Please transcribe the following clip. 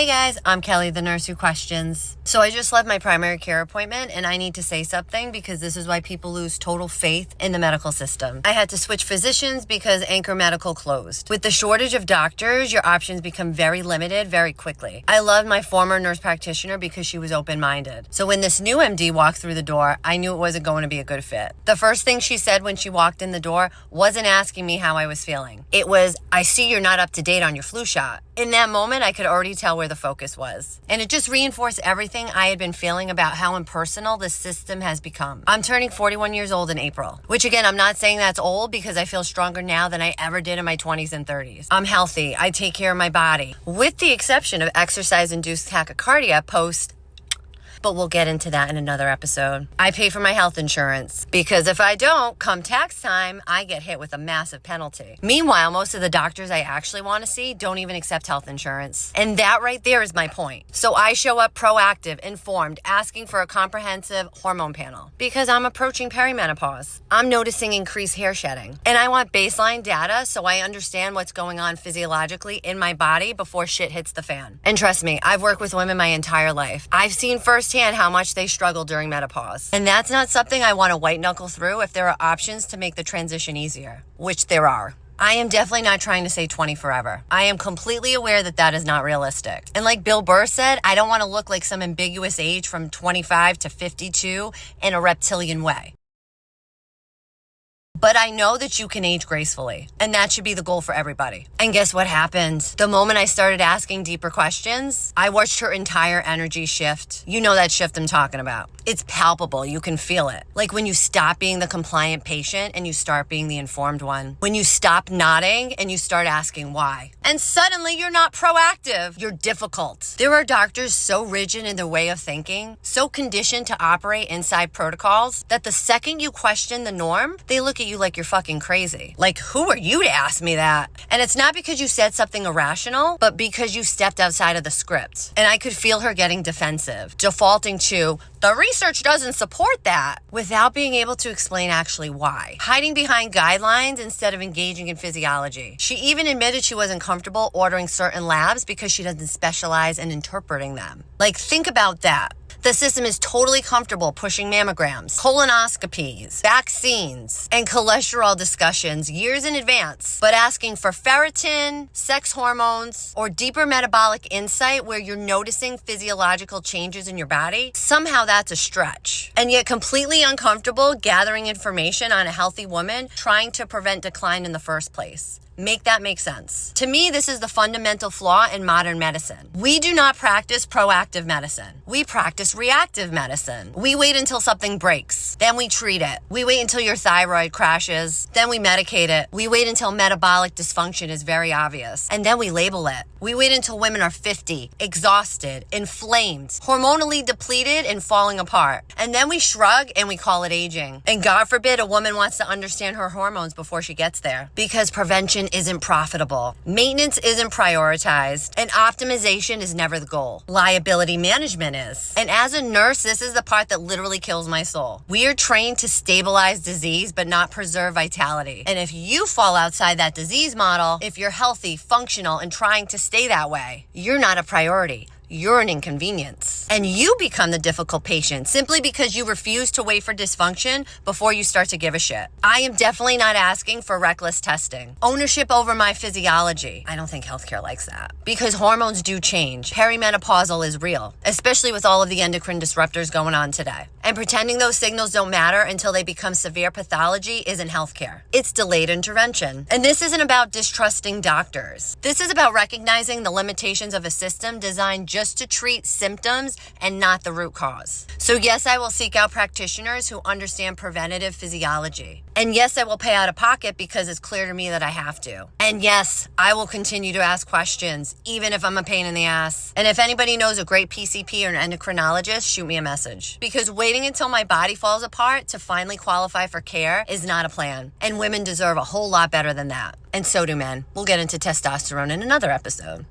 Hey guys, I'm Kelly, the nurse who questions. So I just left my primary care appointment and I need to say something because this is why people lose total faith in the medical system. I had to switch physicians because Anchor Medical closed. With the shortage of doctors, your options become very limited very quickly. I loved my former nurse practitioner because she was open-minded. So when this new MD walked through the door, I knew it wasn't going to be a good fit. The first thing she said when she walked in the door wasn't asking me how I was feeling. It was, "I see you're not up to date on your flu shot." In that moment, I could already tell where the focus was. And it just reinforced everything I had been feeling about how impersonal this system has become. I'm turning 41 years old in April, which again, I'm not saying that's old because I feel stronger now than I ever did in my 20s and 30s. I'm healthy. I take care of my body, with the exception of exercise-induced tachycardia post. But we'll get into that in another episode. I pay for my health insurance because if I don't, come tax time, I get hit with a massive penalty. Meanwhile, most of the doctors I actually want to see don't even accept health insurance. And that right there is my point. So I show up proactive, informed, asking for a comprehensive hormone panel because I'm approaching perimenopause. I'm noticing increased hair shedding. And I want baseline data so I understand what's going on physiologically in my body before shit hits the fan. And trust me, I've worked with women my entire life. I've seen firsthand how much they struggle during menopause. And that's not something I want to white knuckle through if there are options to make the transition easier, which there are. I am definitely not trying to say 20 forever. I am completely aware that that is not realistic. And like Bill Burr said, I don't want to look like some ambiguous age from 25 to 52 in a reptilian way. But I know that you can age gracefully, and that should be the goal for everybody. And guess what happened? The moment I started asking deeper questions, I watched her entire energy shift. You know that shift I'm talking about. It's palpable. You can feel it. Like when you stop being the compliant patient and you start being the informed one. When you stop nodding and you start asking why. And suddenly you're not proactive. You're difficult. There are doctors so rigid in their way of thinking, so conditioned to operate inside protocols, that the second you question the norm, they look at you like you're fucking crazy. Like, who are you to ask me that? And it's not because you said something irrational, but because you stepped outside of the script. And I could feel her getting defensive, defaulting to, the research doesn't support that, without being able to explain actually why. Hiding behind guidelines instead of engaging in physiology. She even admitted she wasn't comfortable ordering certain labs because she doesn't specialize in interpreting them. Like, think about that. The system is totally comfortable pushing mammograms, colonoscopies, vaccines, and cholesterol discussions years in advance, but asking for ferritin, sex hormones, or deeper metabolic insight where you're noticing physiological changes in your body, somehow that's a stretch. And yet completely uncomfortable gathering information on a healthy woman trying to prevent decline in the first place. Make that make sense. To me, this is the fundamental flaw in modern medicine. We do not practice proactive medicine. We practice reactive medicine. We wait until something breaks, then we treat it. We wait until your thyroid crashes, then we medicate it. We wait until metabolic dysfunction is very obvious, and then we label it. We wait until women are 50, exhausted, inflamed, hormonally depleted, and falling apart. And then we shrug and we call it aging. And God forbid a woman wants to understand her hormones before she gets there, because prevention isn't profitable. Maintenance isn't prioritized, and optimization is never the goal. Liability management is. And as a nurse, this is the part that literally kills my soul. We are trained to stabilize disease, but not preserve vitality. And if you fall outside that disease model, if you're healthy, functional, and trying to stay that way, you're not a priority. You're an inconvenience. And you become the difficult patient simply because you refuse to wait for dysfunction before you start to give a shit. I am definitely not asking for reckless testing. Ownership over my physiology. I don't think healthcare likes that. Because hormones do change. Perimenopausal is real, especially with all of the endocrine disruptors going on today. And pretending those signals don't matter until they become severe pathology isn't healthcare. It's delayed intervention. And this isn't about distrusting doctors. This is about recognizing the limitations of a system designed just to treat symptoms and not the root cause. So yes, I will seek out practitioners who understand preventative physiology. And yes, I will pay out of pocket because it's clear to me that I have to. And yes, I will continue to ask questions, even if I'm a pain in the ass. And if anybody knows a great PCP or an endocrinologist, shoot me a message. Because waiting until my body falls apart to finally qualify for care is not a plan. And women deserve a whole lot better than that. And so do men. We'll get into testosterone in another episode.